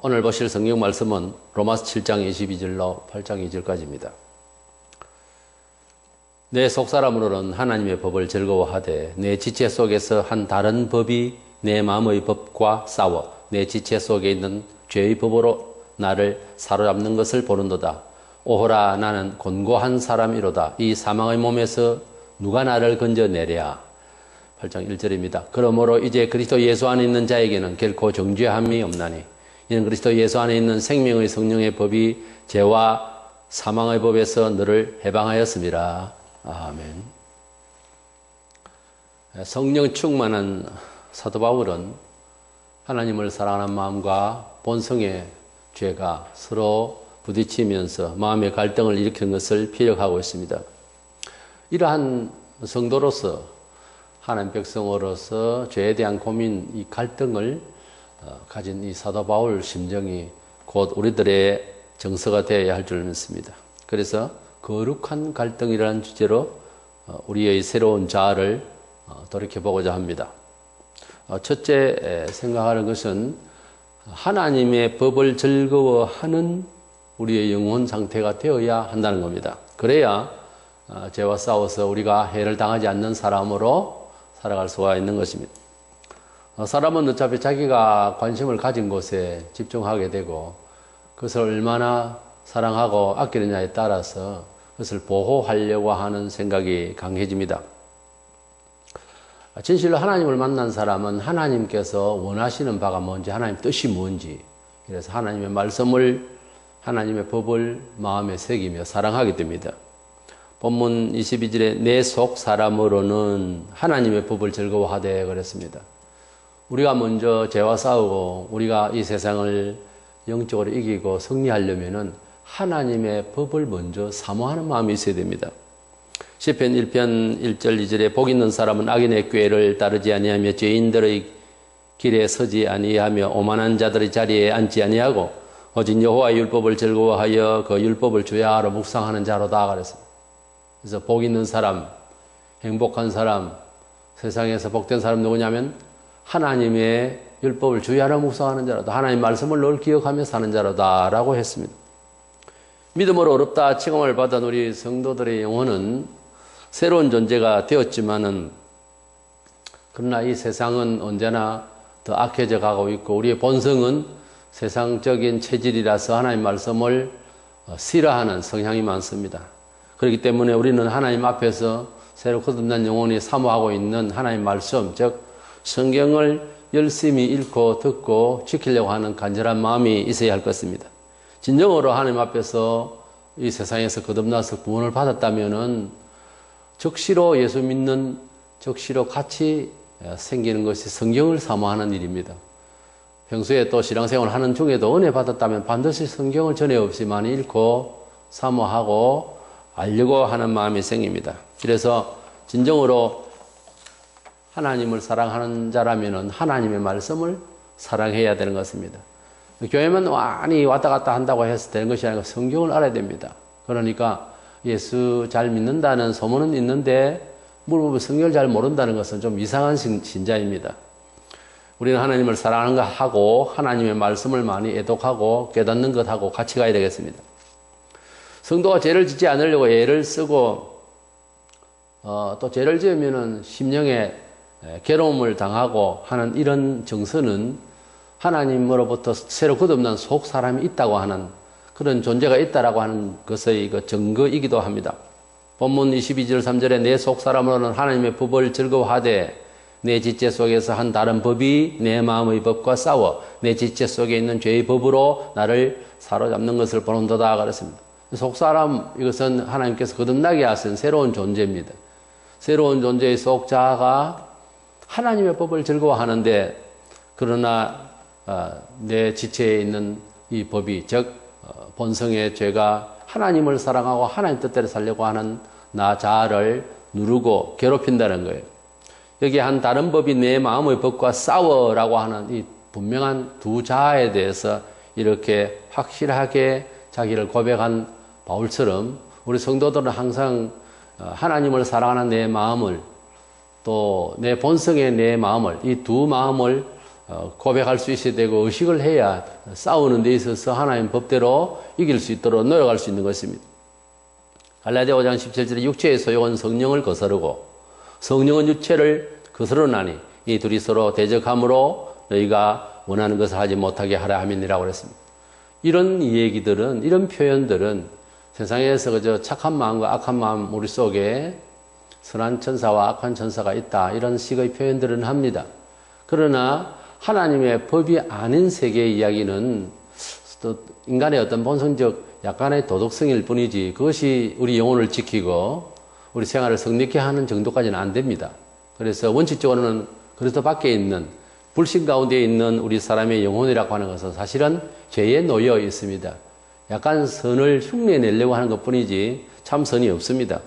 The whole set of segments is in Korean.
오늘 보실 성경 말씀은 로마서 7장 22절로 8장 2절까지입니다. 내 속사람으로는 하나님의 법을 즐거워하되 내 지체 속에서 한 다른 법이 내 마음의 법과 싸워 내 지체 속에 있는 죄의 법으로 나를 사로잡는 것을 보는도다. 오호라, 나는 곤고한 사람이로다. 이 사망의 몸에서 누가 나를 건져내랴. 8장 1절입니다. 그러므로 이제 그리스도 예수 안에 있는 자에게는 결코 정죄함이 없나니 이는 그리스도 예수 안에 있는 생명의 성령의 법이 죄와 사망의 법에서 너를 해방하였음이라. 아멘. 성령 충만한 사도 바울은 하나님을 사랑하는 마음과 본성의 죄가 서로 부딪히면서 마음의 갈등을 일으키는 것을 피력하고 있습니다. 이러한 성도로서, 하나님 백성으로서 죄에 대한 고민, 이 갈등을 가진 이 사도 바울 심정이 곧 우리들의 정서가 되어야 할 줄 믿습니다. 그래서 거룩한 갈등이라는 주제로 우리의 새로운 자아를 돌이켜보고자 합니다. 첫째 생각하는 것은 하나님의 법을 즐거워하는 우리의 영혼 상태가 되어야 한다는 겁니다. 그래야 죄와 싸워서 우리가 해를 당하지 않는 사람으로 살아갈 수가 있는 것입니다. 사람은 어차피 자기가 관심을 가진 곳에 집중하게 되고 그것을 얼마나 사랑하고 아끼느냐에 따라서 그것을 보호하려고 하는 생각이 강해집니다. 진실로 하나님을 만난 사람은 하나님께서 원하시는 바가 뭔지, 하나님 뜻이 뭔지, 그래서 하나님의 말씀을, 하나님의 법을 마음에 새기며 사랑하게 됩니다. 본문 22절에 내 속 사람으로는 하나님의 법을 즐거워하되 그랬습니다. 우리가 먼저 죄와 싸우고 우리가 이 세상을 영적으로 이기고 승리하려면은 하나님의 법을 먼저 사모하는 마음이 있어야 됩니다. 시편 1편 1절 2절에 복 있는 사람은 악인의 꾀를 따르지 아니하며 죄인들의 길에 서지 아니하며 오만한 자들의 자리에 앉지 아니하고 오직 여호와의 율법을 즐거워하여 그 율법을 주야하러 묵상하는 자로다 그랬습니다. 그래서 복 있는 사람, 행복한 사람, 세상에서 복된 사람 누구냐면 하나님의 율법을 주야하러 묵상하는 자로다. 하나님 말씀을 늘 기억하며 사는 자로다 라고 했습니다. 믿음으로 어렵다 칭함을 받은 우리 성도들의 영혼은 새로운 존재가 되었지만은 그러나 이 세상은 언제나 더 악해져 가고 있고 우리의 본성은 세상적인 체질이라서 하나님 말씀을 싫어하는 성향이 많습니다. 그렇기 때문에 우리는 하나님 앞에서 새로 거듭난 영혼이 사모하고 있는 하나님 말씀, 즉 성경을 열심히 읽고 듣고 지키려고 하는 간절한 마음이 있어야 할 것입니다. 진정으로 하나님 앞에서 이 세상에서 거듭나서 구원을 받았다면은 적시로 예수 믿는, 적시로 같이 생기는 것이 성경을 사모하는 일입니다. 평소에 또 신앙생활을 하는 중에도 은혜 받았다면 반드시 성경을 전에 없이 많이 읽고 사모하고 알려고 하는 마음이 생깁니다. 그래서 진정으로 하나님을 사랑하는 자라면 하나님의 말씀을 사랑해야 되는 것입니다. 교회만 많이 왔다 갔다 한다고 해서 되는 것이 아니고 성경을 알아야 됩니다. 그러니까 예수 잘 믿는다는 소문은 있는데 물어보면 성경을 잘 모른다는 것은 좀 이상한 신자입니다. 우리는 하나님을 사랑하는 것하고 하나님의 말씀을 많이 애독하고 깨닫는 것하고 같이 가야 되겠습니다. 성도가 죄를 짓지 않으려고 애를 쓰고 또 죄를 지으면은 심령에 괴로움을 당하고 하는 이런 정서는 하나님으로부터 새로 거듭난 속 사람이 있다고 하는 그런 존재가 있다라고 하는 것의 그 증거이기도 합니다. 본문 22절 3절에 내 속 사람으로는 하나님의 법을 즐거워하되 내 지체 속에서 한 다른 법이 내 마음의 법과 싸워 내 지체 속에 있는 죄의 법으로 나를 사로잡는 것을 보는도다 그랬습니다. 속 사람, 이것은 하나님께서 거듭나게 하신 새로운 존재입니다. 새로운 존재의 속 자아가 하나님의 법을 즐거워하는데 그러나 내 지체에 있는 이 법이 즉 본성의 죄가 하나님을 사랑하고 하나님 뜻대로 살려고 하는 나 자아를 누르고 괴롭힌다는 거예요. 여기 한 다른 법이 내 마음의 법과 싸워라고 하는 이 분명한 두 자아에 대해서 이렇게 확실하게 자기를 고백한 바울처럼 우리 성도들은 항상 하나님을 사랑하는 내 마음을 또 내 본성의 내 마음을 이 두 마음을 고백할 수 있어야 되고 의식을 해야 싸우는 데 있어서 하나님 법대로 이길 수 있도록 노력할 수 있는 것입니다. 갈라디아 5장 17절에 육체의 소욕은 성령을 거스르고 성령은 육체를 거스르나니 이 둘이 서로 대적함으로 너희가 원하는 것을 하지 못하게 하라 함이니라고 그랬습니다. 이런 얘기들은, 이런 표현들은 세상에서 그저 착한 마음과 악한 마음 우리 속에 선한 천사와 악한 천사가 있다, 이런 식의 표현들은 합니다. 그러나 하나님의 법이 아닌 세계의 이야기는 또 인간의 어떤 본성적 약간의 도덕성일 뿐이지 그것이 우리 영혼을 지키고 우리 생활을 성립케 하는 정도까지는 안 됩니다. 그래서 원칙적으로는 그리스도 밖에 있는 불신 가운데 있는 우리 사람의 영혼이라고 하는 것은 사실은 죄에 놓여 있습니다. 약간 선을 흉내내려고 하는 것 뿐이지 참 선이 없습니다.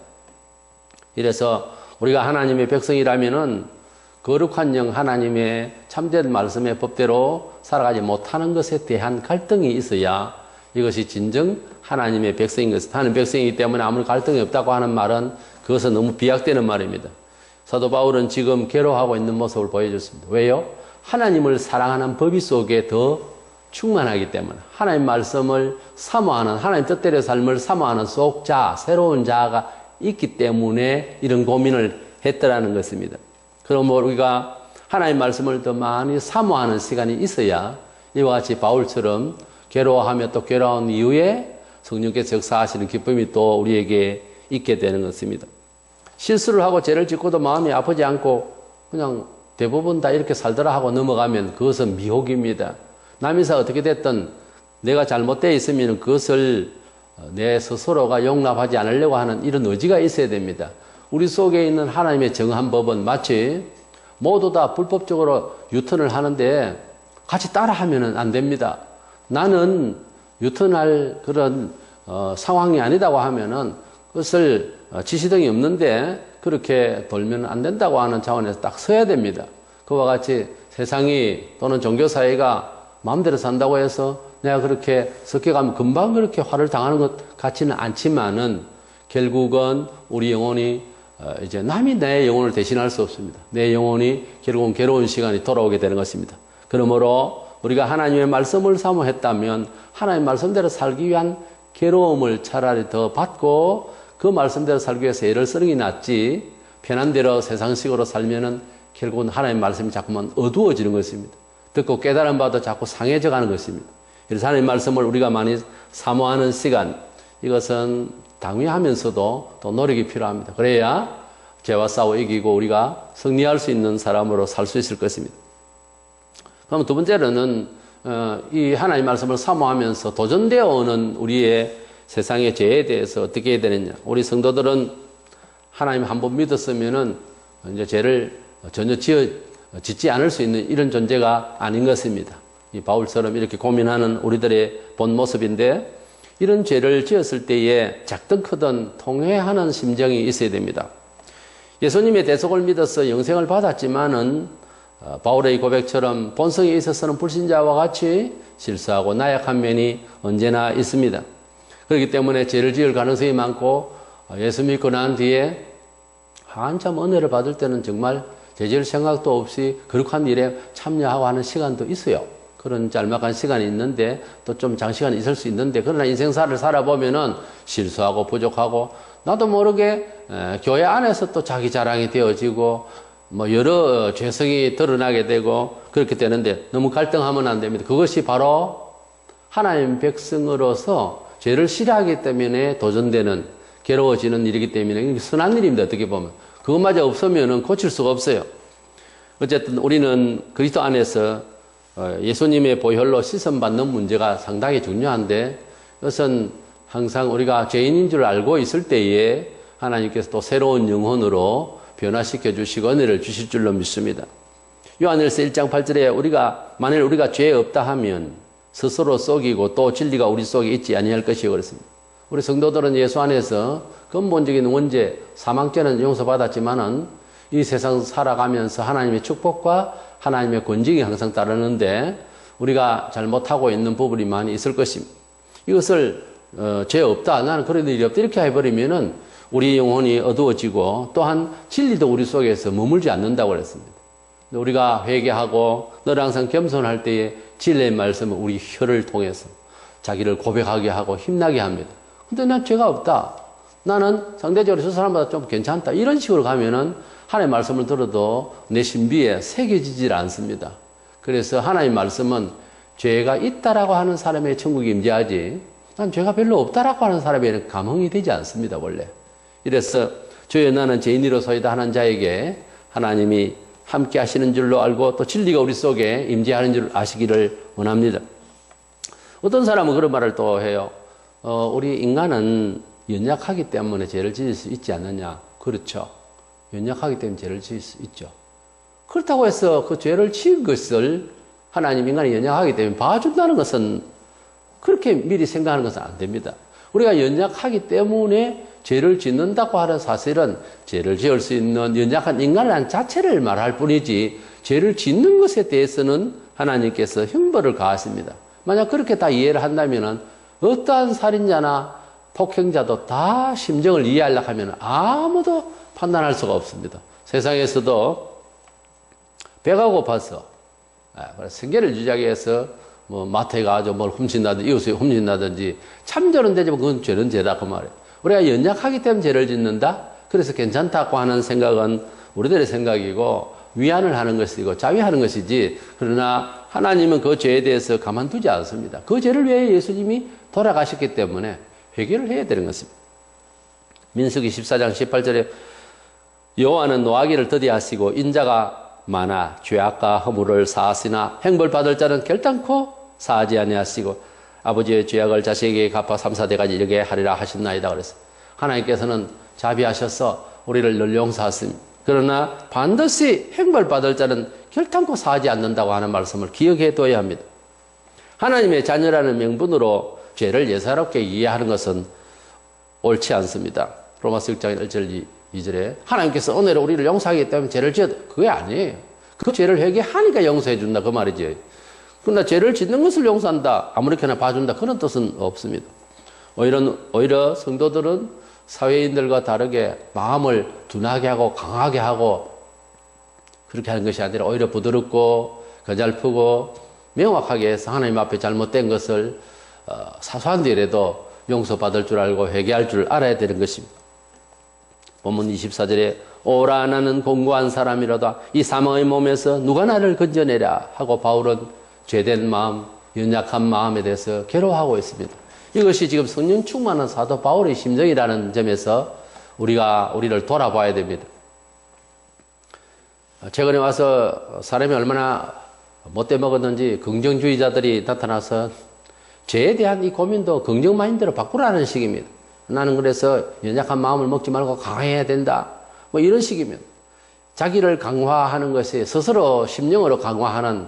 이래서 우리가 하나님의 백성이라면은 거룩한 영 하나님의 참된 말씀의 법대로 살아가지 못하는 것에 대한 갈등이 있어야 이것이 진정 하나님의 백성인 것입니다. 하나님의 백성이기 때문에 아무리 갈등이 없다고 하는 말은 그것은 너무 비약되는 말입니다. 사도 바울은 지금 괴로워하고 있는 모습을 보여줬습니다. 왜요? 하나님을 사랑하는 법의 속에 더 충만하기 때문에 하나님 말씀을 사모하는, 하나님 뜻대로 삶을 사모하는 속자, 새로운 자가 있기 때문에 이런 고민을 했더라는 것입니다. 그럼 우리가 하나님 말씀을 더 많이 사모하는 시간이 있어야 이와 같이 바울처럼 괴로워하며 또 괴로운 이후에 성령께서 역사하시는 기쁨이 또 우리에게 있게 되는 것입니다. 실수를 하고 죄를 짓고도 마음이 아프지 않고 그냥 대부분 다 이렇게 살더라 하고 넘어가면 그것은 미혹입니다. 남이서 어떻게 됐든 내가 잘못되어 있으면 그것을 내 스스로가 용납하지 않으려고 하는 이런 의지가 있어야 됩니다. 우리 속에 있는 하나님의 정한 법은 마치 모두 다 불법적으로 유턴을 하는데 같이 따라하면 안 됩니다. 나는 유턴할 그런 상황이 아니다고 하면은 그것을 지시등이 없는데 그렇게 돌면 안 된다고 하는 차원에서 딱 서야 됩니다. 그와 같이 세상이 또는 종교사회가 마음대로 산다고 해서 내가 그렇게 섞여가면 금방 그렇게 화를 당하는 것 같지는 않지만은 결국은 우리 영혼이 이제 남이 내 영혼을 대신할 수 없습니다. 내 영혼이 결국은 괴로운 시간이 돌아오게 되는 것입니다. 그러므로 우리가 하나님의 말씀을 사모했다면 하나님의 말씀대로 살기 위한 괴로움을 차라리 더 받고 그 말씀대로 살기 위해서 애를 쓰는 게 낫지 편한 대로 세상식으로 살면은 결국은 하나님의 말씀이 자꾸만 어두워지는 것입니다. 듣고 깨달은 바도 자꾸 상해져 가는 것입니다. 그래서 하나님의 말씀을 우리가 많이 사모하는 시간, 이것은 당위하면서도 또 노력이 필요합니다. 그래야 죄와 싸워 이기고 우리가 승리할 수 있는 사람으로 살 수 있을 것입니다. 그럼 두 번째로는 이 하나님의 말씀을 사모하면서 도전되어 오는 우리의 세상의 죄에 대해서 어떻게 해야 되느냐. 우리 성도들은 하나님 한 번 믿었으면은 이제 죄를 전혀 짓지 않을 수 있는 이런 존재가 아닌 것입니다. 이 바울처럼 이렇게 고민하는 우리들의 본 모습인데 이런 죄를 지었을 때에 작든 크든 통회하는 심정이 있어야 됩니다. 예수님의 대속을 믿어서 영생을 받았지만은 바울의 고백처럼 본성에 있어서는 불신자와 같이 실수하고 나약한 면이 언제나 있습니다. 그렇기 때문에 죄를 지을 가능성이 많고 예수 믿고 난 뒤에 한참 은혜를 받을 때는 정말 죄 지을 생각도 없이 거룩한 일에 참여하고 하는 시간도 있어요. 그런 짤막한 시간이 있는데 또 좀 장시간이 있을 수 있는데 그러나 인생사를 살아보면은 실수하고 부족하고 나도 모르게 교회 안에서 또 자기 자랑이 되어지고 뭐 여러 죄성이 드러나게 되고 그렇게 되는데 너무 갈등하면 안 됩니다. 그것이 바로 하나님 백성으로서 죄를 싫어하기 때문에 도전되는 괴로워지는 일이기 때문에 선한 일입니다. 어떻게 보면 그것마저 없으면은 고칠 수가 없어요. 어쨌든 우리는 그리스도 안에서 예수님의 보혈로 씻음받는 문제가 상당히 중요한데 이것은 항상 우리가 죄인인 줄 알고 있을 때에 하나님께서 또 새로운 영혼으로 변화시켜 주시고 은혜를 주실 줄로 믿습니다. 요한일서 1장 8절에 만일 우리가 죄 없다 하면 스스로 속이고 또 진리가 우리 속에 있지 아니할 것이요 그랬습니다. 우리 성도들은 예수 안에서 근본적인 원죄, 사망죄는 용서받았지만은 이 세상 살아가면서 하나님의 축복과 하나님의 권징이 항상 따르는데 우리가 잘못하고 있는 부분이 많이 있을 것입니다. 이것을 죄 없다, 나는 그런 일이 없다 이렇게 해버리면은 우리 영혼이 어두워지고 또한 진리도 우리 속에서 머물지 않는다고 그랬습니다. 우리가 회개하고 늘 항상 겸손할 때에 진리의 말씀은 우리 혀를 통해서 자기를 고백하게 하고 힘나게 합니다. 근데 난 죄가 없다. 나는 상대적으로 저 사람보다 좀 괜찮다. 이런 식으로 가면은 하나님의 말씀을 들어도 내 신비에 새겨지질 않습니다. 그래서 하나님의 말씀은 죄가 있다라고 하는 사람의 천국이 임재하지, 난 죄가 별로 없다라고 하는 사람에게는 감흥이 되지 않습니다, 원래. 이래서 주여 나는 죄인이로소이다 하는 자에게 하나님이 함께 하시는 줄로 알고 또 진리가 우리 속에 임재하는 줄 아시기를 원합니다. 어떤 사람은 그런 말을 또 해요. 우리 인간은 연약하기 때문에 죄를 지을 수 있지 않느냐. 그렇죠. 연약하기 때문에 죄를 지을 수 있죠. 그렇다고 해서 그 죄를 지은 것을 하나님 인간이 연약하기 때문에 봐준다는 것은 그렇게 미리 생각하는 것은 안 됩니다. 우리가 연약하기 때문에 죄를 짓는다고 하는 사실은 죄를 지을 수 있는 연약한 인간이라는 자체를 말할 뿐이지 죄를 짓는 것에 대해서는 하나님께서 형벌을 가하십니다. 만약 그렇게 다 이해를 한다면 어떠한 살인자나 폭행자도 다 심정을 이해하려고 하면 아무도 판단할 수가 없습니다. 세상에서도 배가 고파서 생계를 유지하기 위해서 뭐 마트에 가서 뭘 훔친다든지 이웃에 훔친다든지 참전은 되지만 그건 죄는 죄다 그 말이에요. 우리가 연약하기 때문에 죄를 짓는다. 그래서 괜찮다고 하는 생각은 우리들의 생각이고 위안을 하는 것이고 자위하는 것이지, 그러나 하나님은 그 죄에 대해서 가만두지 않습니다. 그 죄를 위해 예수님이 돌아가셨기 때문에 회개를 해야 되는 것입니다. 민수기 14장 18절에 여호와는 노하기를 더디하시고 인자가 많아 죄악과 허물을 사하시나 행벌받을 자는 결단코 사하지 아니하시고 아버지의 죄악을 자식에게 갚아 3, 4대까지 이르게 하리라 하셨나이다. 그래서 하나님께서는 자비하셔서 우리를 늘 용서하십니다. 그러나 반드시 행벌받을 자는 결단코 사하지 않는다고 하는 말씀을 기억해 둬야 합니다. 하나님의 자녀라는 명분으로 죄를 예사롭게 이해하는 것은 옳지 않습니다. 로마서 6장 1절 2절에 하나님께서 은혜로 우리를 용서하기 때문에 죄를 지어도 그게 아니에요. 그 죄를 회개하니까 용서해 준다 그 말이지. 그러나 죄를 짓는 것을 용서한다, 아무렇게나 봐준다, 그런 뜻은 없습니다. 오히려 성도들은 사회인들과 다르게 마음을 둔하게 하고 강하게 하고 그렇게 하는 것이 아니라 오히려 부드럽고 거잘프고 명확하게 해서 하나님 앞에 잘못된 것을 사소한 일에도 용서받을 줄 알고 회개할 줄 알아야 되는 것입니다. 본문 24절에 오라 나는 공고한 사람이로다 이 사망의 몸에서 누가 나를 건져내랴 하고 바울은 죄된 마음, 연약한 마음에 대해서 괴로워하고 있습니다. 이것이 지금 성령 충만한 사도 바울의 심정이라는 점에서 우리를 돌아봐야 됩니다. 최근에 와서 사람이 얼마나 못돼 먹었는지 긍정주의자들이 나타나서 죄에 대한 이 고민도 긍정 마인드로 바꾸라는 식입니다. 나는 그래서 연약한 마음을 먹지 말고 강해야 된다, 뭐 이런 식입니다. 자기를 강화하는 것이 스스로 심령으로 강화하는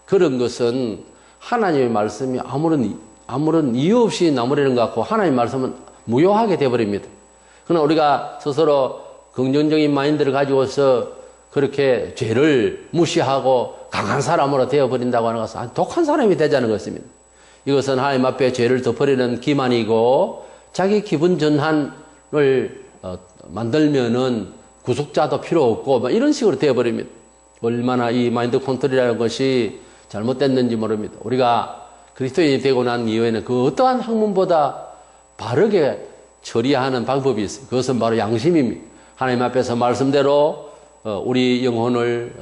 그런 것은 하나님의 말씀이 아무런 이유 없이 나무라는 것 같고 하나님의 말씀은 무효하게 되어버립니다. 그러나 우리가 스스로 긍정적인 마인드를 가지고서 그렇게 죄를 무시하고 강한 사람으로 되어버린다고 하는 것은 독한 사람이 되자는 것입니다. 이것은 하나님 앞에 죄를 덮어리는 기만이고 자기 기분 전환을 만들면은 구속자도 필요 없고 뭐 이런 식으로 되어버립니다. 얼마나 이 마인드 컨트롤이라는 것이 잘못됐는지 모릅니다. 우리가 그리스도인이 되고 난 이후에는 그 어떠한 학문보다 바르게 처리하는 방법이 있어요. 그것은 바로 양심입니다. 하나님 앞에서 말씀대로 우리 영혼을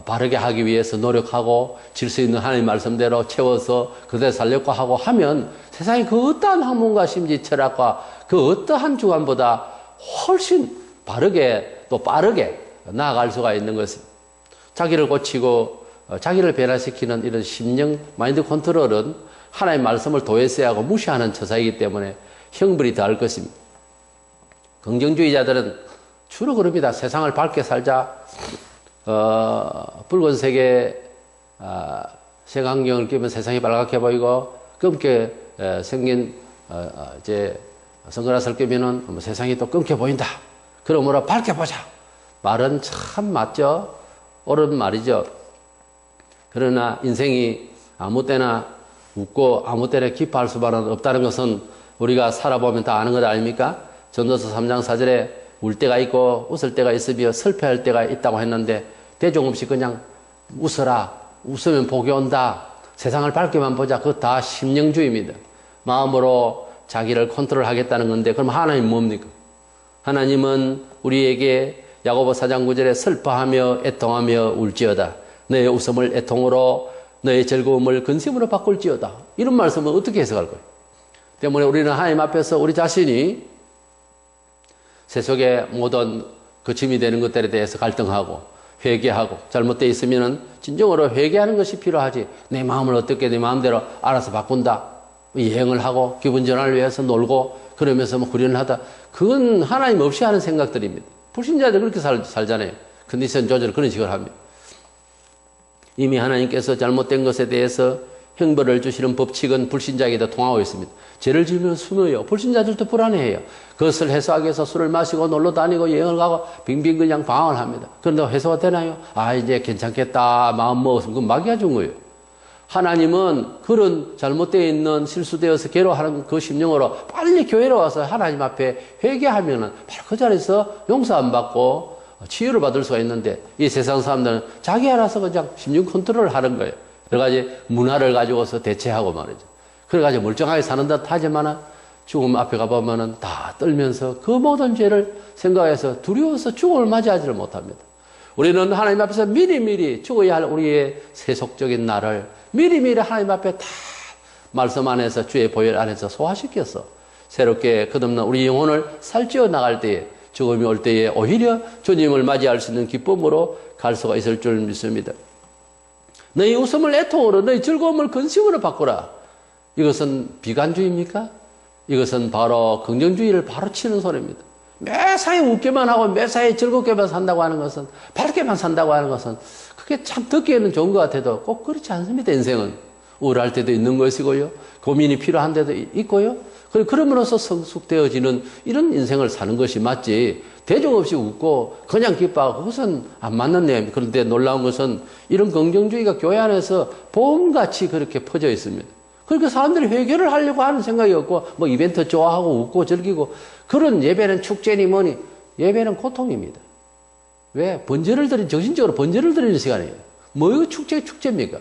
바르게 하기 위해서 노력하고 질 수 있는 하나님 말씀대로 채워서 그대로 살려고 하고 하면 세상에 그 어떠한 학문과 심지 철학과 그 어떠한 주관보다 훨씬 바르게 또 빠르게 나아갈 수가 있는 것입니다. 자기를 고치고 자기를 변화시키는 이런 심령 마인드 컨트롤은 하나님의 말씀을 도외세하고 무시하는 처사이기 때문에 형벌이 더할 것입니다. 긍정주의자들은 주로 그럽니다. 세상을 밝게 살자. 붉은색의 색안경을 끼면 세상이 빨갛게 보이고 검게 생긴 이제 선글라스를 끼면은 세상이 또 검게 보인다. 그러므로 밝게 보자. 말은 참 맞죠. 옳은 말이죠. 그러나 인생이 아무 때나 웃고 아무 때나 기뻐할 수만은 없다는 것은 우리가 살아보면 다 아는 것 아닙니까? 전도서 3장 4절에 울 때가 있고 웃을 때가 있으며 슬퍼할 때가 있다고 했는데 대중 없이 그냥 웃어라. 웃으면 복이 온다. 세상을 밝게만 보자. 그거 다 심령주의입니다. 마음으로 자기를 컨트롤하겠다는 건데 그럼 하나님은 뭡니까? 하나님은 우리에게 야고보 4장 9절에 슬퍼하며 애통하며 울지어다. 너의 웃음을 애통으로 너의 즐거움을 근심으로 바꿀지어다. 이런 말씀은 어떻게 해석할 거예요? 때문에 우리는 하나님 앞에서 우리 자신이 세속의 모든 거침이 되는 것들에 대해서 갈등하고 회개하고 잘못되어 있으면 진정으로 회개하는 것이 필요하지. 내 마음을 어떻게 내 마음대로 알아서 바꾼다. 여행을 하고 기분 전환을 위해서 놀고 그러면서 뭐 후련하다. 그건 하나님 없이 하는 생각들입니다. 불신자들 그렇게 살잖아요. 컨디션 조절을 그런 식으로 합니다. 이미 하나님께서 잘못된 것에 대해서 형벌을 주시는 법칙은 불신자에게도 통하고 있습니다. 죄를 지으면 숨어요. 불신자들도 불안해해요. 그것을 해소하기 위해서 술을 마시고 놀러 다니고 여행을 가고 빙빙 그냥 방황을 합니다. 그런데 해소가 되나요? 아 이제 괜찮겠다 마음 먹었으면 그건 마귀가 준 거예요. 하나님은 그런 잘못되어 있는 실수되어서 괴로워하는 그 심령으로 빨리 교회로 와서 하나님 앞에 회개하면은 바로 그 자리에서 용서 안 받고 치유를 받을 수가 있는데 이 세상 사람들은 자기 알아서 그냥 심령 컨트롤을 하는 거예요. 여러 가지 문화를 가지고서 대체하고 말이죠. 그래가지고 멀쩡하게 사는 듯 하지만은 죽음 앞에 가보면은 다 떨면서 그 모든 죄를 생각해서 두려워서 죽음을 맞이하지를 못합니다. 우리는 하나님 앞에서 미리미리 죽어야 할 우리의 세속적인 날을 미리미리 하나님 앞에 다 말씀 안에서 주의 보혈 안에서 소화시켰어. 새롭게 거듭난 우리 영혼을 살찌워 나갈 때에 죽음이 올 때에 오히려 주님을 맞이할 수 있는 기쁨으로 갈 수가 있을 줄 믿습니다. 너희 웃음을 애통으로 너희 즐거움을 근심으로 바꾸라. 이것은 비관주의입니까? 이것은 바로 긍정주의를 바로 치는 소리입니다. 매사에 웃게만 하고 매사에 즐겁게만 산다고 하는 것은 밝게만 산다고 하는 것은 그게 참 듣기에는 좋은 것 같아도 꼭 그렇지 않습니다. 인생은 우울할 때도 있는 것이고요. 고민이 필요한 데도 있고요. 그럼으로써 성숙되어지는 이런 인생을 사는 것이 맞지 대중 없이 웃고 그냥 기뻐하고 그것은 안 맞는 내용입니다. 그런데 놀라운 것은 이런 긍정주의가 교회 안에서 봄같이 그렇게 퍼져 있습니다. 그러니까 사람들이 회개를 하려고 하는 생각이 없고 뭐 이벤트 좋아하고 웃고 즐기고 그런 예배는 축제니 뭐니 예배는 고통입니다. 왜? 번제를 드린 정신적으로 번제를 드리는 시간이에요. 뭐 축제입니까?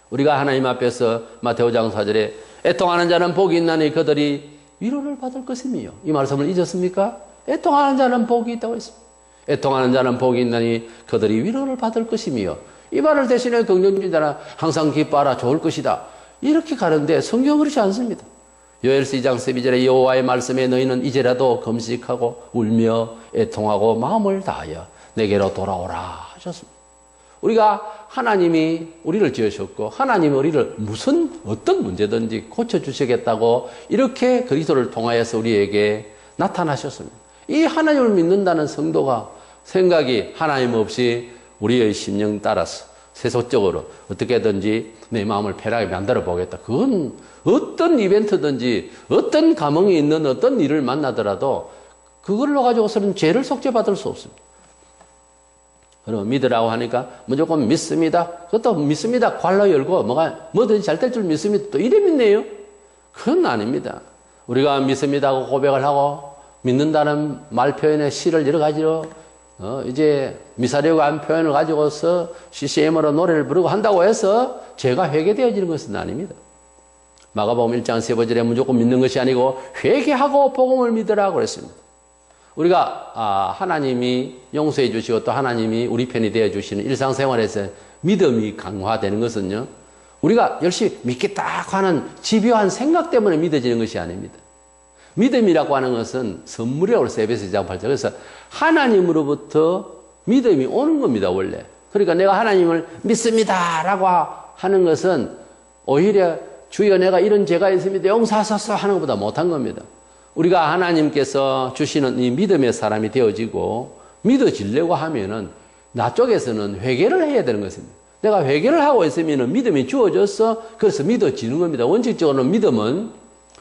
우리가 하나님 앞에서 마태오장 4절에 애통하는 자는 복이 있나니 그들이 위로를 받을 것이며 이 말씀을 잊었습니까? 애통하는 자는 복이 있다고 했습니다. 애통하는 자는 복이 있나니 그들이 위로를 받을 것이며 이 말을 대신해 긍정주의자는 항상 기뻐하라 좋을 것이다. 이렇게 가는데 성경은 그렇지 않습니다. 요엘서 2장 12절에 여호와의 말씀에 너희는 이제라도 금식하고 울며 애통하고 마음을 다하여 내게로 돌아오라 하셨습니다. 우리가 하나님이 우리를 지으셨고 하나님이 우리를 어떤 문제든지 고쳐주시겠다고 이렇게 그리스도를 통하여서 우리에게 나타나셨습니다. 이 하나님을 믿는다는 성도가 생각이 하나님 없이 우리의 심령 따라서 세속적으로 어떻게든지 내 마음을 편하게 만들어 보겠다. 그건 어떤 이벤트든지 어떤 감흥이 있는 어떤 일을 만나더라도 그걸로 가지고서는 죄를 속죄받을 수 없습니다. 그럼 믿으라고 하니까 무조건 믿습니다. 그것도 믿습니다. 괄호 열고 뭐든지 잘 될 줄 믿습니다. 또 이래 믿네요. 그건 아닙니다. 우리가 믿습니다 하고 고백을 하고 믿는다는 말 표현의 시를 여러 가지로 이제 미사리고 한 표현을 가지고서 CCM으로 노래를 부르고 한다고 해서 죄가 회개되어지는 것은 아닙니다. 마가복음 1장 15절에 무조건 믿는 것이 아니고 회개하고 복음을 믿으라고 그랬습니다. 우리가 하나님이 용서해 주시고 또 하나님이 우리 편이 되어 주시는 일상생활에서 믿음이 강화되는 것은요. 우리가 열심히 믿겠다 하는 집요한 생각 때문에 믿어지는 것이 아닙니다. 믿음이라고 하는 것은 선물이라고 해서 에베소 2장 8절. 그래서 하나님으로부터 믿음이 오는 겁니다, 원래. 그러니까 내가 하나님을 믿습니다라고 하는 것은 오히려 주여 내가 이런 죄가 있습니다. 용서하소서 하는 것보다 못한 겁니다. 우리가 하나님께서 주시는 이 믿음의 사람이 되어지고 믿어지려고 하면은 나 쪽에서는 회개를 해야 되는 것입니다. 내가 회개를 하고 있으면 믿음이 주어져서 그래서 믿어지는 겁니다. 원칙적으로는 믿음은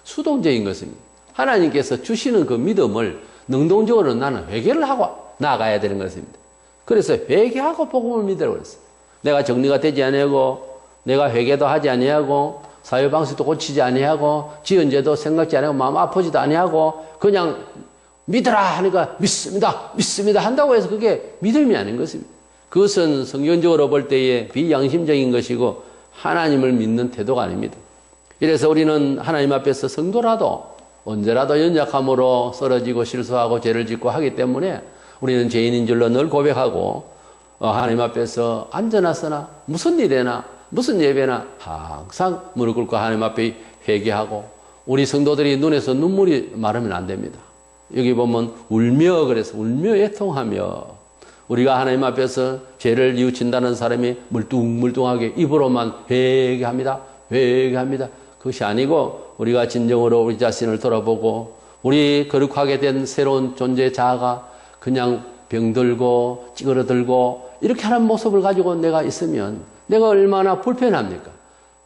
수동적인 것입니다. 하나님께서 주시는 그 믿음을 능동적으로 나는 회개를 하고 나아가야 되는 것입니다. 그래서 회개하고 복음을 믿으라고 그랬어요. 내가 정리가 되지 아니하고 내가 회개도 하지 아니하고 사회방식도 고치지 아니하고 지은 죄도 생각지 아니하고 마음 아프지도 아니하고 그냥 믿으라 하니까 믿습니다 한다고 해서 그게 믿음이 아닌 것입니다. 그것은 성경적으로 볼 때에 비양심적인 것이고 하나님을 믿는 태도가 아닙니다. 이래서 우리는 하나님 앞에서 성도라도 언제라도 연약함으로 쓰러지고 실수하고 죄를 짓고 하기 때문에 우리는 죄인인 줄로 늘 고백하고 하나님 앞에서 앉아나서나 무슨 일에나 무슨 예배나 항상 무릎 꿇고 하나님 앞에 회개하고 우리 성도들이 눈에서 눈물이 마르면 안 됩니다. 여기 보면 울며 그래서 울며 애통하며 우리가 하나님 앞에서 죄를 뉘우친다는 사람이 물뚱물뚱하게 입으로만 회개합니다. 회개합니다. 그것이 아니고 우리가 진정으로 우리 자신을 돌아보고 우리 거룩하게 된 새로운 존재 자아가 그냥 병들고 찌그러들고 이렇게 하는 모습을 가지고 내가 있으면 내가 얼마나 불편합니까?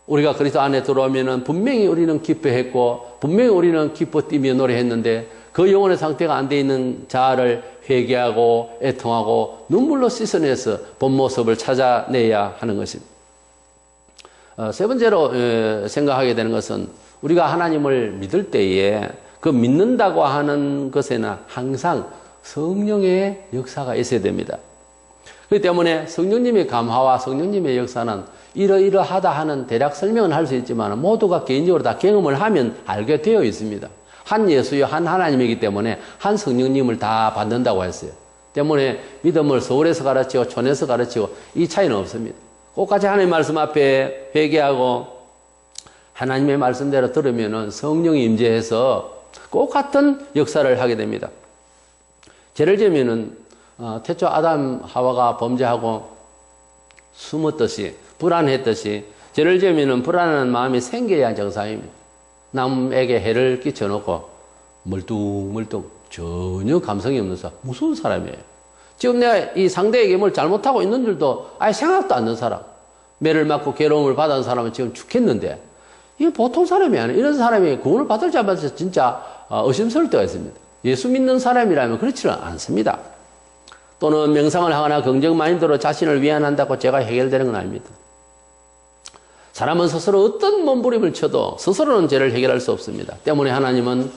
우리가 그리스도 안에 들어오면은 분명히 우리는 기뻐했고 분명히 우리는 기뻐 뛰며 노래했는데 그 영혼의 상태가 안 돼 있는 자아를 회개하고 애통하고 눈물로 씻어내서 본 모습을 찾아내야 하는 것입니다. 세 번째로 생각하게 되는 것은 우리가 하나님을 믿을 때에 그 믿는다고 하는 것에는 항상 성령의 역사가 있어야 됩니다. 그렇기 때문에 성령님의 감화와 성령님의 역사는 이러이러하다 하는 대략 설명은 할 수 있지만 모두가 개인적으로 다 경험을 하면 알게 되어 있습니다. 한 예수여 한 하나님이기 때문에 한 성령님을 다 받는다고 했어요. 때문에 믿음을 서울에서 가르치고 촌에서 가르치고 이 차이는 없습니다. 똑같이 하나님의 말씀 앞에 회개하고 하나님의 말씀대로 들으면은 성령이 임재해서 똑같은 역사를 하게 됩니다. 예를 들면은 태초 아담 하와가 범죄하고 숨었듯이 불안했듯이 예를 들면은 불안한 마음이 생겨야 정상입니다. 남에게 해를 끼쳐놓고 멀뚱멀뚱 전혀 감성이 없는 사람 무서운 사람이에요. 지금 내가 이 상대에게 뭘 잘못하고 있는 줄도 아예 생각도 않는 사람 매를 맞고 괴로움을 받은 사람은 지금 죽겠는데 이게 보통 사람이 아니에요. 이런 사람이 구원을 받을지 안 받을지 진짜 의심스러울 때가 있습니다. 예수 믿는 사람이라면 그렇지는 않습니다. 또는 명상을 하거나 긍정 마인드로 자신을 위안한다고 죄가 해결되는 건 아닙니다. 사람은 스스로 어떤 몸부림을 쳐도 스스로는 죄를 해결할 수 없습니다. 때문에 하나님은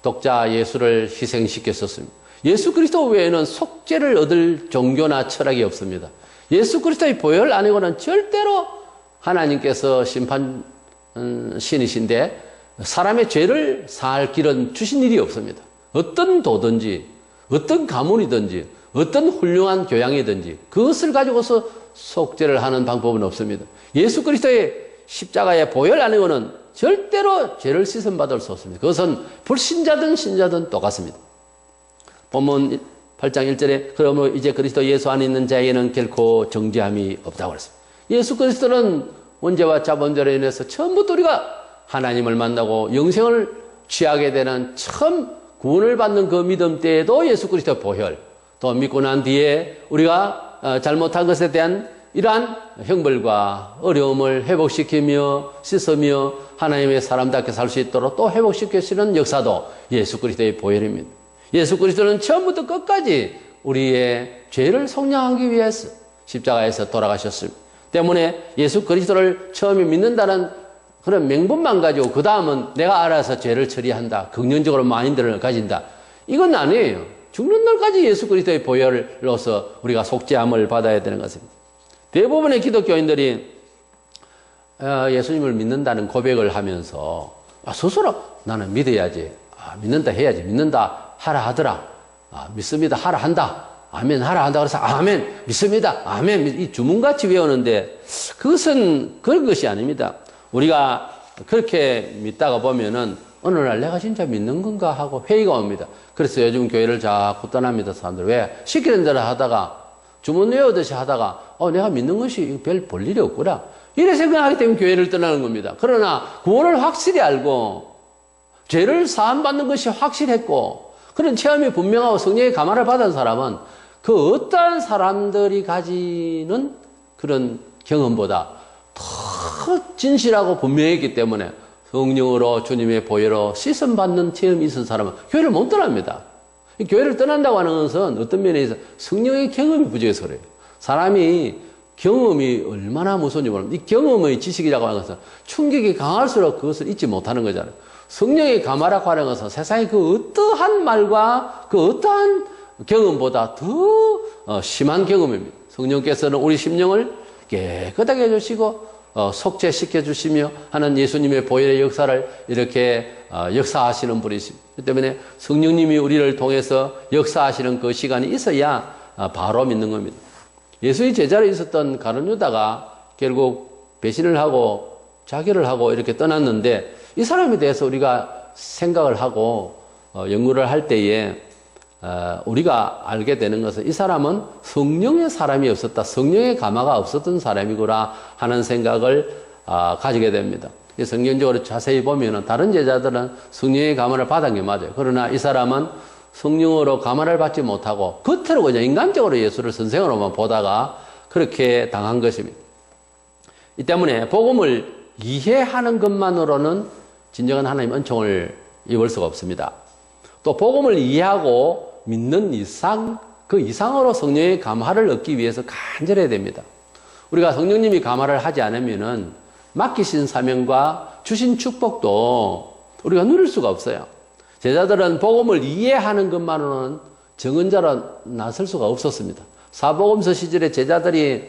독자 예수를 희생시켰었습니다. 예수 그리스도 외에는 속죄를 얻을 종교나 철학이 없습니다. 예수 그리스도의 보혈 아니고는 절대로 하나님께서 심판신이신데 사람의 죄를 사할 길은 주신 일이 없습니다. 어떤 도든지 어떤 가문이든지 어떤 훌륭한 교양이든지 그것을 가지고서 속죄를 하는 방법은 없습니다. 예수 그리스도의 십자가의 보혈 아니고는 절대로 죄를 씻음받을 수 없습니다. 그것은 불신자든 신자든 똑같습니다. 본문 8장 1절에 그러므로 이제 그리스도 예수 안에 있는 자에게는 결코 정죄함이 없다고 그랬습니다. 예수 그리스도는 원죄와 자범죄로 인해서 처음부터 우리가 하나님을 만나고 영생을 취하게 되는 처음 구원을 받는 그 믿음 때에도 예수 그리스도의 보혈 또 믿고 난 뒤에 우리가 잘못한 것에 대한 이러한 형벌과 어려움을 회복시키며 씻으며 하나님의 사람답게 살 수 있도록 또 회복시키시는 역사도 예수 그리스도의 보혈입니다. 예수 그리스도는 처음부터 끝까지 우리의 죄를 속량하기 위해서 십자가에서 돌아가셨습니다. 때문에 예수 그리스도를 처음에 믿는다는 그런 명분만 가지고 그 다음은 내가 알아서 죄를 처리한다. 긍정적으로 마인드를 가진다. 이건 아니에요. 죽는 날까지 예수 그리스도의 보혈로서 우리가 속죄함을 받아야 되는 것입니다. 대부분의 기독교인들이 예수님을 믿는다는 고백을 하면서 스스로 나는 믿어야지, 믿는다 해야지, 믿는다 하라 하더라, 믿습니다 하라 한다, 아멘 하라 한다 그래서 아멘 믿습니다, 아멘 이 주문같이 외우는데 그것은 그런 것이 아닙니다. 우리가 그렇게 믿다가 보면은 어느 날 내가 진짜 믿는 건가 하고 회의가 옵니다. 그래서 요즘 교회를 자꾸 떠납니다. 사람들 왜? 시키는 대로 하다가 주문 외우듯이 하다가 내가 믿는 것이 별 볼 일이 없구나 이래 생각하기 때문에 교회를 떠나는 겁니다. 그러나 구원을 확실히 알고 죄를 사함받는 것이 확실했고 그런 체험이 분명하고 성령의 감화를 받은 사람은 그 어떠한 사람들이 가지는 그런 경험보다 더 진실하고 분명했기 때문에 성령으로 주님의 보혈로 씻음받는 체험이 있은 사람은 교회를 못 떠납니다. 교회를 떠난다고 하는 것은 어떤 면에서 성령의 경험이 부족해서 그래요. 사람이 경험이 얼마나 무서운지 모릅니다. 이 경험의 지식이라고 하는 것은 충격이 강할수록 그것을 잊지 못하는 거잖아요. 성령의 감화라고 하는 것은 세상의 그 어떠한 말과 그 어떠한 경험보다 더 심한 경험입니다. 성령께서는 우리 심령을 깨끗하게 해주시고 속죄시켜 주시며 하는 예수님의 보혈의 역사를 이렇게 역사하시는 분이십니다. 그렇기 때문에 성령님이 우리를 통해서 역사하시는 그 시간이 있어야 바로 믿는 겁니다. 예수의 제자로 있었던 가룟 유다가 결국 배신을 하고 자결을 하고 이렇게 떠났는데, 이 사람에 대해서 우리가 생각을 하고 연구를 할 때에 우리가 알게 되는 것은 이 사람은 성령의 사람이 없었다, 성령의 감화가 없었던 사람이구나 하는 생각을 가지게 됩니다. 성경적으로 자세히 보면 다른 제자들은 성령의 감화를 받은 게 맞아요. 그러나 이 사람은 성령으로 감화를 받지 못하고 겉으로 그냥 인간적으로 예수를 선생으로만 보다가 그렇게 당한 것입니다. 이 때문에 복음을 이해하는 것만으로는 진정한 하나님 은총을 입을 수가 없습니다. 또 복음을 이해하고 믿는 이상, 그 이상으로 성령의 감화를 얻기 위해서 간절해야 됩니다. 우리가 성령님이 감화를 하지 않으면은 맡기신 사명과 주신 축복도 우리가 누릴 수가 없어요. 제자들은 복음을 이해하는 것만으로는 정언자로 나설 수가 없었습니다. 사복음서 시절에 제자들이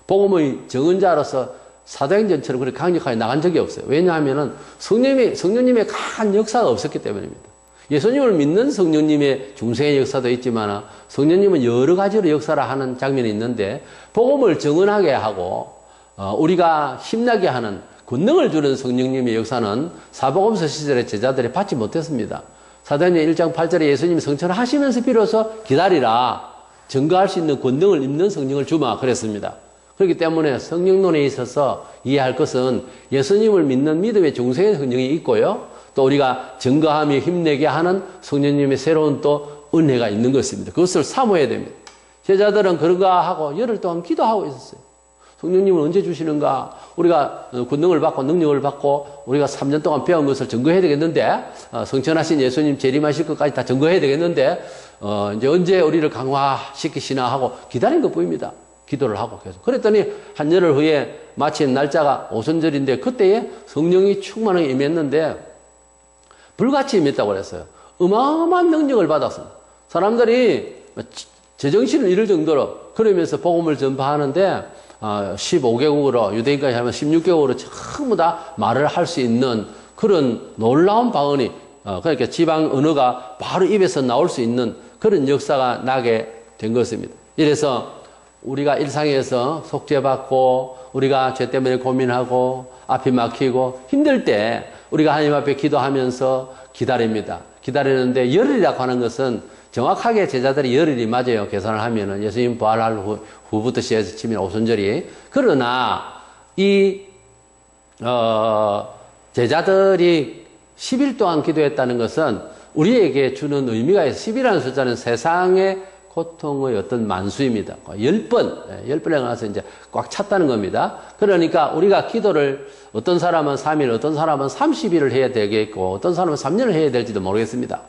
복음의 정언자로서 사도행전처럼 그렇게 강력하게 나간 적이 없어요. 왜냐하면은 성령님의 강한 역사가 없었기 때문입니다. 예수님을 믿는 성령님의 중생의 역사도 있지만 성령님은 여러 가지로 역사를 하는 장면이 있는데, 복음을 정언하게 하고 우리가 힘나게 하는 권능을 주는 성령님의 역사는 사복음서 시절에 제자들이 받지 못했습니다. 사도행전 1장 8절에 예수님이 성천하시면서 비로소 기다리라, 증거할 수 있는 권능을 입는 성령을 주마 그랬습니다. 그렇기 때문에 성령론에 있어서 이해할 것은 예수님을 믿는 믿음의 중생의 성령이 있고요, 또 우리가 증거하며 힘내게 하는 성령님의 새로운 또 은혜가 있는 것입니다. 그것을 사모해야 됩니다. 제자들은 그런가 하고 열흘 동안 기도하고 있었어요. 성령님은 언제 주시는가? 우리가 권능을 받고 능력을 받고 우리가 3년 동안 배운 것을 증거해야 되겠는데, 성천하신 예수님 재림하실 것까지 다 증거해야 되겠는데, 이제 언제 우리를 강화시키시나 하고 기다린 것 뿐입니다. 기도를 하고 계속. 그랬더니 한 열흘 후에 마침 날짜가 오순절인데 그때에 성령이 충만하게 임했는데 불같이 임했다고 그랬어요. 어마어마한 능력을 받았습니다. 사람들이 제정신을 잃을 정도로 그러면서 복음을 전파하는데 15개국으로 유대인까지 하면 16개국으로 전부 다 말을 할 수 있는 그런 놀라운 방언이 그러니까 지방 언어가 바로 입에서 나올 수 있는 그런 역사가 나게 된 것입니다. 이래서 우리가 일상에서 속죄받고 우리가 죄 때문에 고민하고 앞이 막히고 힘들 때 우리가 하나님 앞에 기도하면서 기다립니다. 기다리는데 열흘이라고 하는 것은 정확하게 제자들이 열흘이 맞아요. 계산을 하면은 예수님 부활할 후부터 시작해서 치면 오순절이. 그러나 이 제자들이 10일 동안 기도했다는 것은 우리에게 주는 의미가 있어요. 10이라는 숫자는 세상의 고통의 어떤 만수입니다. 10번에 가서 이제 꽉 찼다는 겁니다. 그러니까 우리가 기도를 어떤 사람은 3일, 어떤 사람은 30일을 해야 되겠고, 어떤 사람은 3년을 해야 될지도 모르겠습니다.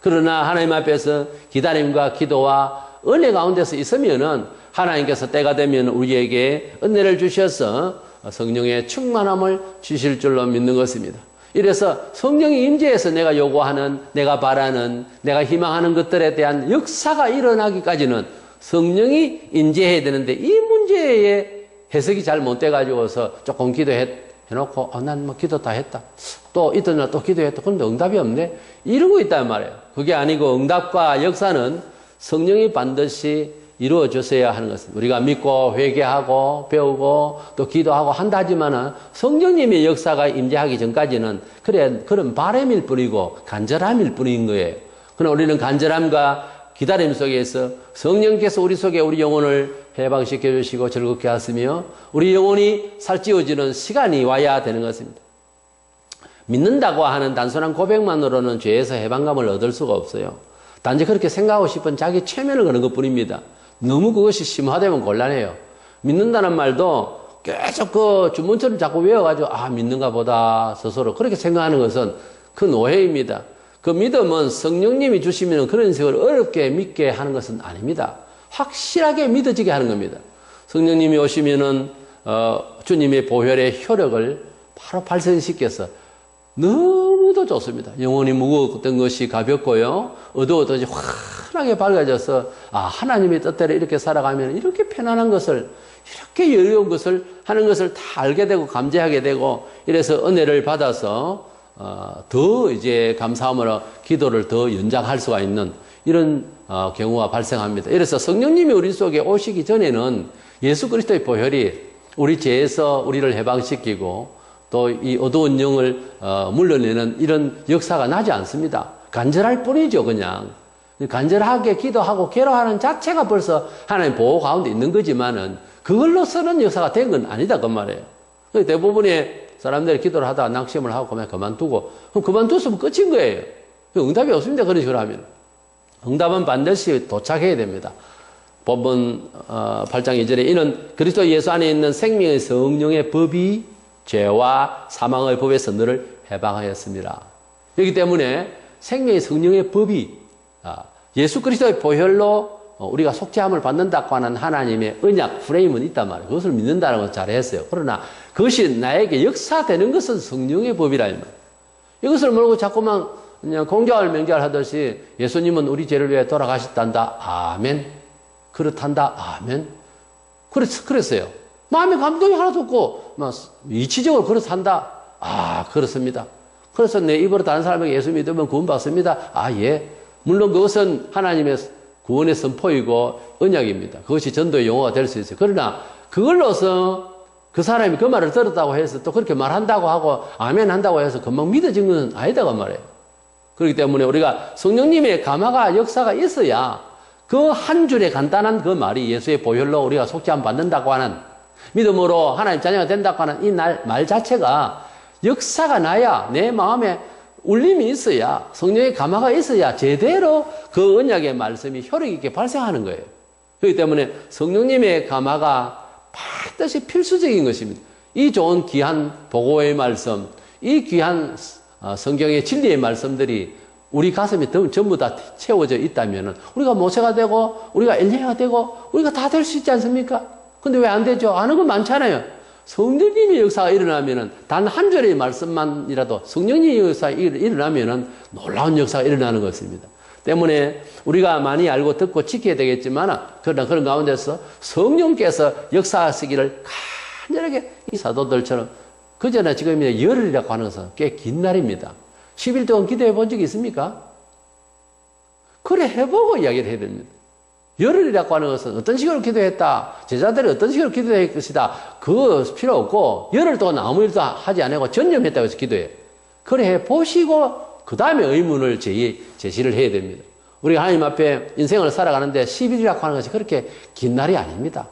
그러나 하나님 앞에서 기다림과 기도와 은혜 가운데서 있으면은 하나님께서 때가 되면 우리에게 은혜를 주셔서 성령의 충만함을 주실 줄로 믿는 것입니다. 이래서 성령이 임재해서 내가 요구하는, 내가 바라는, 내가 희망하는 것들에 대한 역사가 일어나기까지는 성령이 임재해야 되는데, 이 문제에 해석이 잘 못 돼가지고서 조금 기도해놓고 난 뭐 기도 다 했다, 또 이튿날 또 기도했다, 그런데 응답이 없네, 이러고 있단 말이에요. 그게 아니고 응답과 역사는 성령이 반드시 이루어 주셔야 하는 것입니다. 우리가 믿고 회개하고 배우고 또 기도하고 한다 하지만은 성령님의 역사가 임재하기 전까지는 그런 바람일 뿐이고 간절함일 뿐인 거예요. 그러나 우리는 간절함과 기다림 속에서 성령께서 우리 속에 우리 영혼을 해방시켜 주시고 즐겁게 하시며 우리 영혼이 살찌워지는 시간이 와야 되는 것입니다. 믿는다고 하는 단순한 고백만으로는 죄에서 해방감을 얻을 수가 없어요. 단지 그렇게 생각하고 싶은 자기 최면을 거는 것뿐입니다. 너무 그것이 심화되면 곤란해요. 믿는다는 말도 계속 그 주문처럼 자꾸 외워가지고 믿는가 보다 스스로 그렇게 생각하는 것은 큰 오해입니다. 그 믿음은 성령님이 주시면 그런 식으로 어렵게 믿게 하는 것은 아닙니다. 확실하게 믿어지게 하는 겁니다. 성령님이 오시면은 주님의 보혈의 효력을 바로 발생시켜서 너무도 좋습니다. 영혼이 무거웠던 것이 가볍고요, 어두웠던 것이 환하게 밝아져서 하나님의 뜻대로 이렇게 살아가면 이렇게 편안한 것을, 이렇게 여유로운 것을 하는 것을 다 알게 되고 감지하게 되고, 이래서 은혜를 받아서 더 이제 감사함으로 기도를 더 연장할 수가 있는 이런 경우가 발생합니다. 이래서 성령님이 우리 속에 오시기 전에는 예수 그리스도의 보혈이 우리 죄에서 우리를 해방시키고 또 이 어두운 영을 물러내는 이런 역사가 나지 않습니다. 간절할 뿐이죠, 그냥. 간절하게 기도하고 괴로워하는 자체가 벌써 하나님 보호 가운데 있는 거지만은 그걸로서는 역사가 된 건 아니다, 그 말이에요. 대부분의 사람들이 기도를 하다가 낙심을 하고 그냥 그만두고, 그럼 그만뒀으면 끝인 거예요. 응답이 없습니다, 그런 식으로 하면. 응답은 반드시 도착해야 됩니다. 본문 8장 2절에 이는 그리스도 예수 안에 있는 생명의 성령의 법이 죄와 사망의 법에서 너를 해방하였습니다. 그렇기 때문에 생명의 성령의 법이 예수 그리스도의 보혈로 우리가 속죄함을 받는다고 하는 하나님의 언약 프레임은 있단 말이에요. 그것을 믿는다는 건 잘했어요. 그러나 그것이 나에게 역사되는 것은 성령의 법이라 이 말이에요. 이것을 모르고 자꾸만 그냥 공교활 명절 하듯이 예수님은 우리 죄를 위해 돌아가셨단다. 아멘. 그렇단다. 아멘. 그랬어요. 마음에 감동이 하나도 없고 이치적으로 그렇단다. 그렇습니다. 그래서 내 입으로 다른 사람에게 예수 믿으면 구원받습니다. 예. 물론 그것은 하나님의 구원의 선포이고 언약입니다. 그것이 전도의 용어가 될 수 있어요. 그러나 그걸로서 그 사람이 그 말을 들었다고 해서 또 그렇게 말한다고 하고 아멘 한다고 해서 금방 믿어진 건 아니다고 말이에요. 그렇기 때문에 우리가 성령님의 감화가 역사가 있어야 그 한 줄의 간단한 그 말이 예수의 보혈로 우리가 속죄함 받는다고 하는 믿음으로 하나님 자녀가 된다고 하는 이 말 자체가 역사가 나야 내 마음에 울림이 있어야 성령의 감화가 있어야 제대로 그 언약의 말씀이 효력 있게 발생하는 거예요. 그렇기 때문에 성령님의 감화가 반드시 필수적인 것입니다. 이 좋은 귀한 보고의 말씀, 이 귀한 성경의 진리의 말씀들이 우리 가슴에 전부 다 채워져 있다면 우리가 모세가 되고 우리가 엘리야가 되고 우리가 다 될 수 있지 않습니까? 근데 왜 안 되죠? 아는 건 많잖아요. 성령님의 역사가 일어나면은 단 한 줄의 말씀만이라도 성령님의 역사가 일어나면은 놀라운 역사가 일어나는 것입니다. 때문에 우리가 많이 알고 듣고 지켜야 되겠지만 그러나 그런 가운데서 성령께서 역사하시기를 간절하게 이 사도들처럼 그전에 지금 열흘이라고 하는 것은 꽤 긴 날입니다. 10일 동안 기도해 본 적이 있습니까? 그래 해보고 이야기를 해야 됩니다. 열흘이라고 하는 것은 어떤 식으로 기도했다, 제자들이 어떤 식으로 기도할 것이다, 그거 필요 없고 열흘 동안 아무 일도 하지 않고 전념했다고 해서 기도해. 그래 해보시고 그 다음에 의문을 제시를 해야 됩니다. 우리가 하나님 앞에 인생을 살아가는데 10일이라고 하는 것이 그렇게 긴 날이 아닙니다.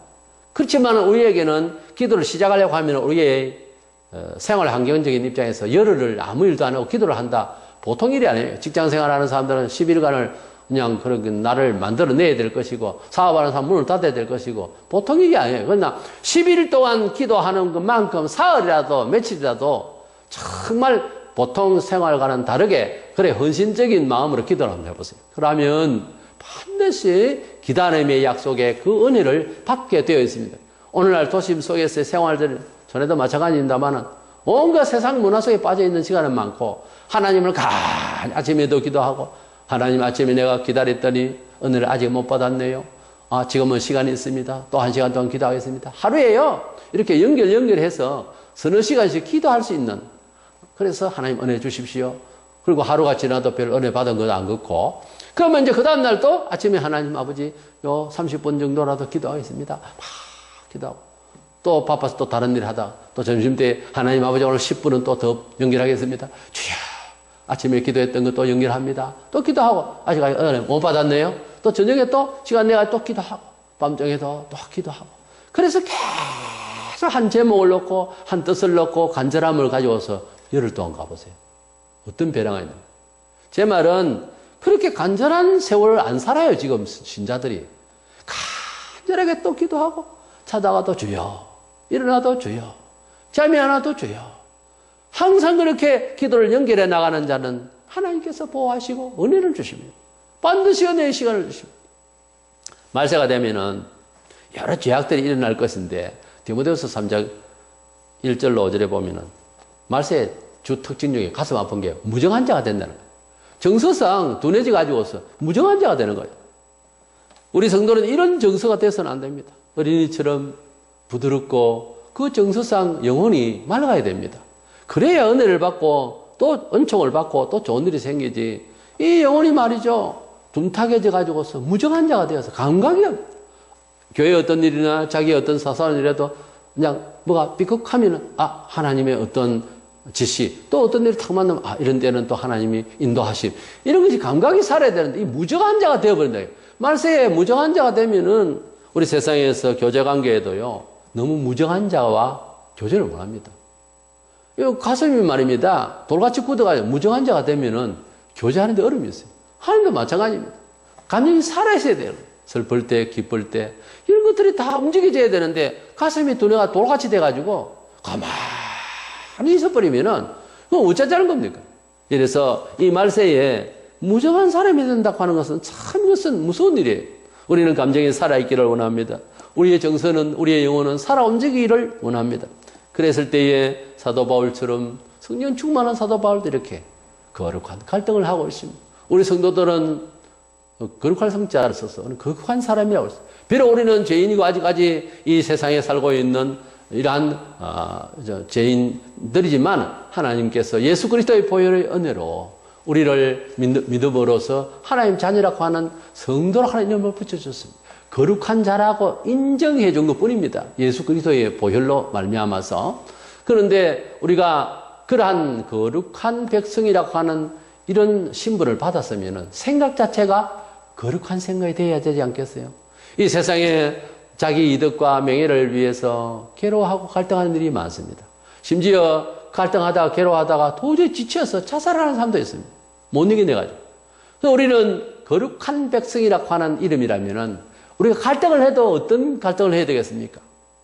그렇지만 우리에게는 기도를 시작하려고 하면 우리의 생활 환경적인 입장에서 열흘을 아무 일도 안 하고 기도를 한다. 보통 일이 아니에요. 직장 생활하는 사람들은 10일간을 그냥 그런 날을 만들어내야 될 것이고 사업하는 사람 문을 닫아야 될 것이고 보통 일이 아니에요. 그러나 10일 동안 기도하는 것만큼 사흘이라도 며칠이라도 정말 보통 생활과는 다르게 그래 헌신적인 마음으로 기도를 한번 해보세요. 그러면 반드시 기다림의 약속에 그 은혜를 받게 되어 있습니다. 오늘날 도심 속에서의 생활들 전에도 마찬가지입니다만 온갖 세상 문화 속에 빠져있는 시간은 많고 하나님을 아침에도 기도하고 하나님 아침에 내가 기다렸더니 은혜를 아직 못 받았네요. 지금은 시간이 있습니다. 또 1시간 동안 기도하겠습니다. 하루에요. 이렇게 연결해서 서너 시간씩 기도할 수 있는 그래서 하나님 은혜 주십시오. 그리고 하루가 지나도 별 은혜 받은 것 안 걷고 그러면 이제 그 다음날 또 아침에 하나님 아버지 요 30분 정도라도 기도하겠습니다. 막 기도하고 또 바빠서 또 다른 일 하다 또 점심때 하나님 아버지 오늘 10분은 또 더 연결하겠습니다. 주여 아침에 기도했던 것도 연결합니다. 또 기도하고 아직 은혜 못 받았네요. 또 저녁에 또 시간 내가 또 기도하고 밤중에도 또 기도하고 그래서 계속 한 제목을 놓고 한 뜻을 놓고 간절함을 가져와서 열흘 동안 가보세요. 어떤 변화가 있는가. 제 말은 그렇게 간절한 세월을 안 살아요. 지금 신자들이. 간절하게 또 기도하고 자다가도 주여 일어나도 주여 잠이 안 와도 주여 항상 그렇게 기도를 연결해 나가는 자는 하나님께서 보호하시고 은혜를 주십니다. 반드시 은혜의 시간을 주십니다. 말세가 되면은 여러 죄악들이 일어날 것인데 디모데후서 3장 1절로 5절에 보면은 말세의 주 특징 중에 가슴 아픈 게 무정한 자가 된다는 거예요. 정서상 둔해져 가지고서 무정한 자가 되는 거예요. 우리 성도는 이런 정서가 돼서는 안 됩니다. 어린이처럼 부드럽고 그 정서상 영혼이 맑아야 됩니다. 그래야 은혜를 받고 또 은총을 받고 또 좋은 일이 생기지. 이 영혼이 말이죠. 둔탁해져 가지고서 무정한 자가 되어서 감각이 교회 어떤 일이나 자기 어떤 사소한 일에도 그냥 뭐가 삐걱하면은 하나님의 어떤 지시, 또 어떤 일이 탁 만나면 이런 데는 또 하나님이 인도하심, 이런 것이 감각이 살아야 되는데 이 무정한 자가 되어버린다. 말세에 무정한 자가 되면은 우리 세상에서 교제 관계에도요 너무 무정한 자와 교제를 못합니다. 이 가슴이 말입니다. 돌같이 굳어가지고 무정한 자가 되면은 교제하는데 어려움이 있어요. 하나님도 마찬가지입니다. 감정이 살아있어야 돼요. 슬플 때, 기쁠 때 이런 것들이 다 움직여져야 되는데 가슴이 두뇌가 돌같이 돼가지고 가만히 있어버리면은 그건 어쩌자는 겁니까? 그래서 이 말세에 무정한 사람이 된다고 하는 것은 참 이것은 무서운 일이에요. 우리는 감정이 살아있기를 원합니다. 우리의 정서는, 우리의 영혼은 살아 움직이기를 원합니다. 그랬을 때에 사도 바울처럼 성령 충만한 사도 바울도 이렇게 거룩한 갈등을 하고 있습니다. 우리 성도들은 거룩할 성자를 써서 거룩한 사람이라고 했어요. 비록 우리는 죄인이고 아직까지 이 세상에 살고 있는 이러한 죄인들이지만 하나님께서 예수 그리스도의 보혈의 은혜로 우리를 믿음으로써 하나님 자녀라고 하는 성도라고 하는 이름을 붙여줬습니다. 거룩한 자라고 인정해 준 것뿐입니다. 예수 그리스도의 보혈로 말미암아서. 그런데 우리가 그러한 거룩한 백성이라고 하는 이런 신분을 받았으면 생각 자체가 거룩한 생각이 되어야 되지 않겠어요? 이 세상에 자기 이득과 명예를 위해서 괴로워하고 갈등하는 일이 많습니다. 심지어 갈등하다가 괴로워하다가 도저히 지쳐서 자살하는 사람도 있습니다. 못 이겨내가지고. 그래서 우리는 거룩한 백성이라고 하는 이름이라면은 우리가 갈등을 해도 어떤 갈등을 해야 되겠습니까?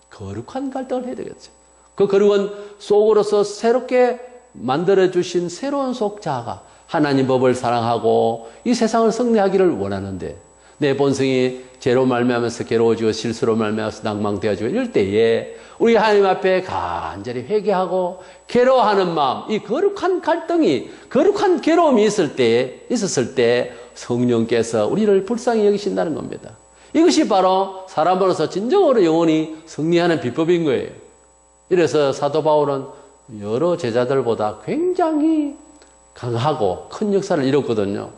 거룩한 갈등을 해야 되겠죠. 그 거룩은 속으로서 새롭게 만들어주신 새로운 속자가 하나님 법을 사랑하고 이 세상을 승리하기를 원하는데 내 본성이 죄로 말미암아서 괴로워지고 실수로 말미암아서 낭망되어지고 이럴 때에 우리 하나님 앞에 간절히 회개하고 괴로워하는 마음, 이 거룩한 갈등이, 거룩한 괴로움이 있었을 때 성령께서 우리를 불쌍히 여기신다는 겁니다. 이것이 바로 사람으로서 진정으로 영혼이 승리하는 비법인 거예요. 이래서 사도 바울은 여러 제자들보다 굉장히 강하고 큰 역사를 이뤘거든요.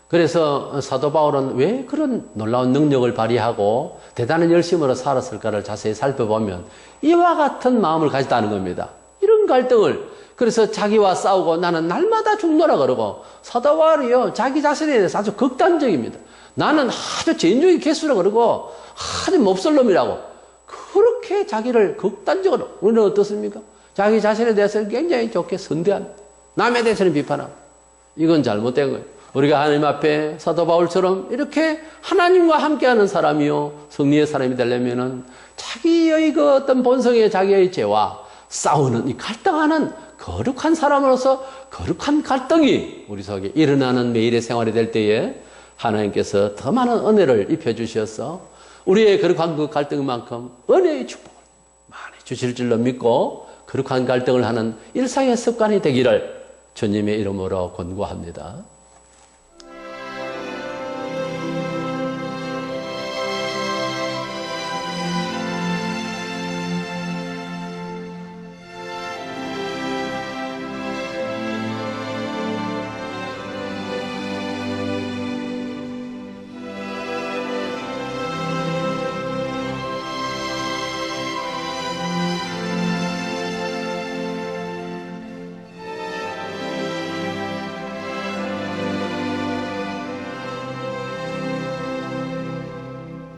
그래서 사도 바울은 왜 그런 놀라운 능력을 발휘하고 대단한 열심으로 살았을까를 자세히 살펴보면 이와 같은 마음을 가졌다는 겁니다. 이런 갈등을, 그래서 자기와 싸우고 나는 날마다 죽노라 그러고, 사도 바울이요 자기 자신에 대해서 아주 극단적입니다. 나는 아주 죄인중의 개수라 그러고 아주 몹쓸 놈이라고 그렇게 자기를 극단적으로. 우리는 어떻습니까? 자기 자신에 대해서는 굉장히 좋게 선대한, 남에 대해서는 비판하고. 이건 잘못된 거예요. 우리가 하나님 앞에 사도 바울처럼 이렇게 하나님과 함께하는 사람이요 승리의 사람이 되려면은 자기의 그 어떤 본성의 자기의 죄와 싸우는, 이 갈등하는 거룩한 사람으로서 거룩한 갈등이 우리 속에 일어나는 매일의 생활이 될 때에 하나님께서 더 많은 은혜를 입혀주셔서 우리의 거룩한 그 갈등만큼 은혜의 축복을 많이 주실 줄로 믿고 거룩한 갈등을 하는 일상의 습관이 되기를 주님의 이름으로 권고합니다.